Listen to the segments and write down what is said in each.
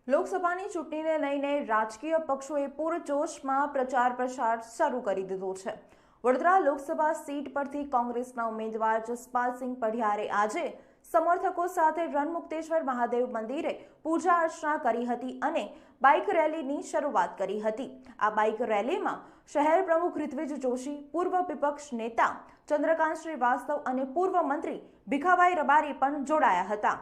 લોકસભાની ચૂંટણીને લઈને રાજકીય પક્ષોએ પૂરજોશમાં પ્રચાર પ્રસાર શરૂ કરી દીધો છે। વડોદરા લોકસભા સીટ પરથી કોંગ્રેસના ઉમેદવાર જસપાલસિંહ પઢિયારે આજે સમર્થકો સાથે રણમુક્તેશ્વર મહાદેવ મંદિરે પૂજા અર્ચના કરી હતી અને બાઇક રેલીની શરૂઆત કરી હતી। આ બાઇક રેલીમાં શહેર પ્રમુખ ઋત્વિજ જોશી, પૂર્વ વિપક્ષ નેતા ચંદ્રકાંત શ્રીવાસ્તવ અને પૂર્વ મંત્રી ભીખાભાઈ રબારી પણ જોડાયા હતા।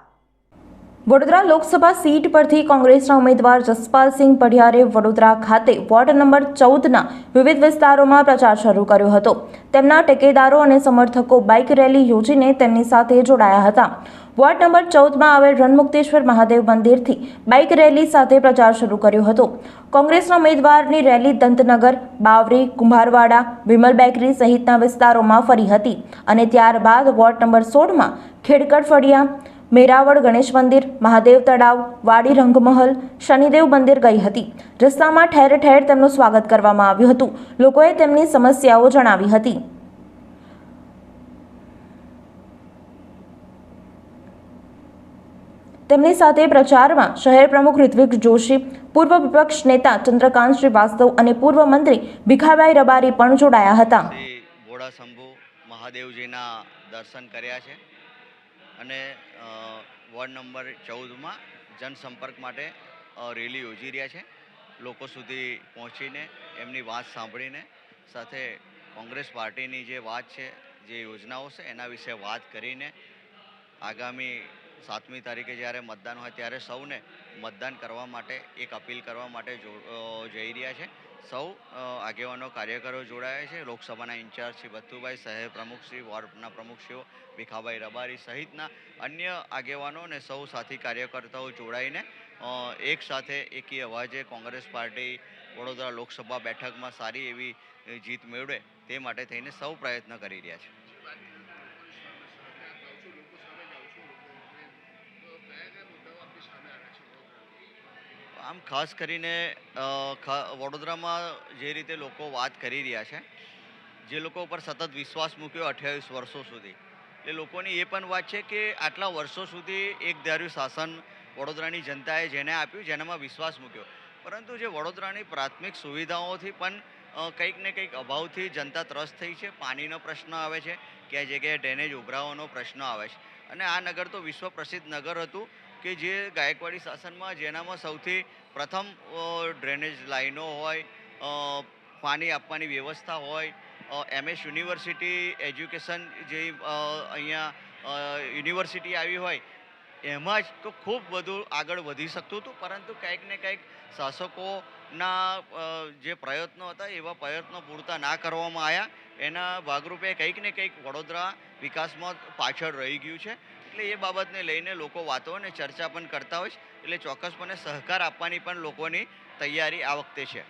વડોદરા લોકસભા સીટ પરથી કોંગ્રેસના ઉમેદવાર જસપાલસિંહ પઢિયારે વડોદરા ખાતે વોર્ડ નંબર 14ના વિવિધ વિસ્તારોમાં પ્રચાર શરૂ કર્યો હતો। તેમના ટેકેદારો અને સમર્થકો બાઇક રેલી યોજીને તેમની સાથે જોડાયા હતા। વોર્ડ નંબર 14માં આવેલ રણમુક્તેશ્વર મહાદેવ મંદિરથી બાઇક રેલી સાથે પ્રચાર શરૂ કર્યો હતો। કોંગ્રેસના ઉમેદવારની રેલી દંતનગર, બાવરી, કુંભારવાડા, વિમલ બેકરી સહિતના વિસ્તારોમાં ફરી હતી અને ત્યારબાદ વોર્ડ નંબર 16માં ખેડકડ ફળિયા, મેરાવળ ગણેશ મંદિર, મહાદેવ તળાવ, વાડી રંગમહલ, શનિદેવ મંદિર ગઈ હતી। રસ્તામાં ઠેર ઠેર તેમનું સ્વાગત કરવામાં આવ્યું હતું। લોકોએ તેમની સમસ્યાઓ જણાવી હતી। તેમની સાથે પ્રચારમાં શહેર પ્રમુખ ઋત્વિજ જોશી, પૂર્વ વિપક્ષ નેતા ચંદ્રકાંત શ્રીવાસ્તવ અને પૂર્વ મંત્રી ભીખાભાઈ રબારી પણ જોડાયા હતા। ભોળા શંભુ મહાદેવજીના દર્શન કર્યા છે અને વોર્ડ નંબર 14માં જનસંપર્ક માટે રેલી યોજી રહ્યા છે। લોકો સુધી પહોંચીને એમની વાત સાંભળીને સાથે કોંગ્રેસ પાર્ટીની જે વાત છે, જે યોજનાઓ છે એના વિશે વાત કરીને આગામી 7મી તારીખે જ્યારે મતદાન હોય ત્યારે સૌને મતદાન કરવા માટે એક અપીલ કરવા માટે જઈ રહ્યા છે। સૌ આગેવાનો, કાર્યકરો જોડાયા છે। લોકસભાના ઇન્ચાર્જ શ્રી બત્તુભાઈ, શહેર પ્રમુખશ્રી, વોર્ડના પ્રમુખશ્રીઓ ભીખાભાઈ રબારી સહિતના અન્ય આગેવાનો અને સૌ સાથી કાર્યકર્તાઓ જોડાઈને એક સાથે એકી અવાજે કોંગ્રેસ પાર્ટી વડોદરા લોકસભા બેઠકમાં સારી એવી જીત મેળવે તે માટે થઈને સૌ પ્રયત્ન કરી રહ્યા છે। આમ ખાસ કરીને વડોદરામાં જે રીતે લોકો વાત કરી રહ્યા છે, જે લોકો ઉપર સતત વિશ્વાસ મૂક્યો 28 વર્ષો સુધી, એ લોકોની એ પણ વાત છે કે આટલા વર્ષો સુધી એકધાર્યું શાસન વડોદરાની જનતાએ જેને આપ્યું, જેનામાં વિશ્વાસ મૂક્યો, પરંતુ જે વડોદરાની પ્રાથમિક સુવિધાઓથી પણ કંઈક ને કંઈક અભાવથી જનતા ત્રસ્ત થઈ છે। પાણીનો પ્રશ્ન આવે છે, ક્યાંય જગ્યાએ ડ્રેનેજ ઉભરાવાનો પ્રશ્ન આવે છે અને આ નગર તો વિશ્વ પ્રસિદ્ધ નગર હતું કે જે ગાયકવાડી શાસનમાં જેનામાં સૌથી પ્રથમ ડ્રેનેજ લાઈનો હોય, પાણી આપવાની વ્યવસ્થા હોય, MS યુનિવર્સિટી એજ્યુકેશન જે અહીંયા યુનિવર્સિટી આવી હોય એમાં જ તો ખૂબ બધું આગળ વધી શકતું હતું, પરંતુ કંઈક ને કંઈક શાસકોના જે પ્રયત્નો હતા એવા પ્રયત્નો પૂરતા ના કરવામાં આવ્યા। એના ભાગરૂપે કંઈક ને કંઈક વડોદરા વિકાસમાં પાછળ રહી ગયું છે। એટલે એ બાબતને લઈને લોકો વાતો અને ચર્ચા પણ કરતા હોય છે। એટલે ચોક્કસપણે સહકાર આપવાની પણ લોકોની તૈયારી આ વખતે છે।